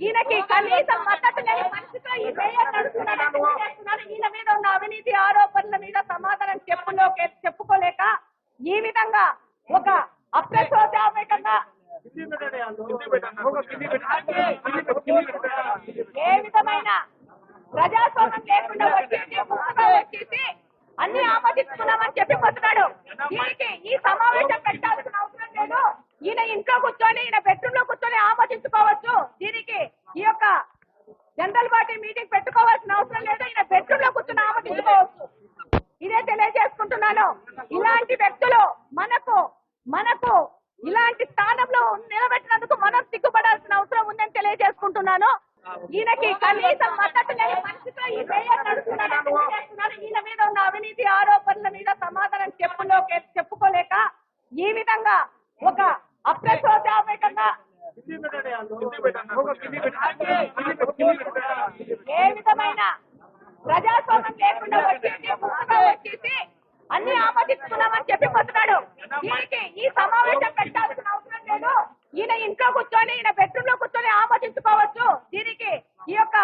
ఈయనకి కనీసం మద్దతు లేని పరిస్థితిలో ఈ మేయర్ నడుస్తున్నారని తెలియజేస్తున్నారు. ఈయన మీద ఉన్న అవినీతి ఆరోపణల మీద సమాధానం చెప్పుకోలేక ఈ విధంగా ఒక అప్రచోదాత్మకంగా ఏ విధమైన ప్రజాస్వామ్యం లేకుండా వచ్చేసి అన్ని ఆమోదిస్తున్నామని చెప్పిపోతున్నాడు. దీనికి ఈ సమావేశం పెట్టాల్సిన అవసరం లేదు. ఈయన ఇంట్లో కూర్చొని ఈయన బెడ్రూమ్ లో కూర్చొని ఆమోదించుకోవచ్చు. దీనికి ఈ యొక్క జనరల్ పార్టీ మీటింగ్ పెట్టుకోవాల్సిన అవసరం లేదు. ఈయన బెడ్రూమ్ లో కూర్చొని ఆమోదించుకోవచ్చు. ఇదే తెలియజేసుకుంటున్నాను. ఇలాంటి వ్యక్తులు మనకు ఇలాంటి స్థానంలో నిలబెట్టినందుకు మనం సిగ్గుపడాల్సిన అవసరం ఉందని తెలియజేసుకుంటున్నాను. ఈయనకి కనీసం మద్దతు లేని పరిస్థితిలో ఈ మేయర్ నడుస్తున్నారని తెలియజేస్తున్నారు. ఈయన మీద ఉన్న అవినీతి ఆరోపణల మీద సమాధానం చెప్పుకోలేక ఈ విధంగా ఒక అప్రచోదాత్మకంగా ఏ విధమైన ప్రజాస్వామ్యం లేకుండా వచ్చేసి అన్ని ఆమోదిస్తున్నామని చెప్పిపోతున్నాడు. దీనికి ఈ సమావేశం పెట్టాల్సిన అవసరం లేదు. ఈయన ఇంట్లో కూర్చొని ఈయన బెడ్రూమ్ లో కూర్చొని ఆమోదించుకోవచ్చు. దీనికి ఈ యొక్క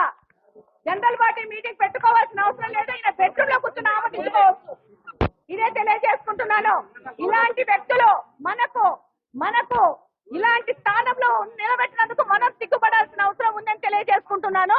జనరల్ పార్టీ మీటింగ్ పెట్టుకోవాల్సిన అవసరం లేదు. ఈయన బెడ్రూమ్ లో కూర్చొని ఆమోదించుకోవచ్చు. ఇదే తెలియజేసుకుంటున్నాను. ఇలాంటి వ్యక్తులు మనకు ఇలాంటి స్థానంలో నిలబెట్టినందుకు మనం సిగ్గుపడాల్సిన అవసరం ఉందని తెలియజేసుకుంటున్నాను.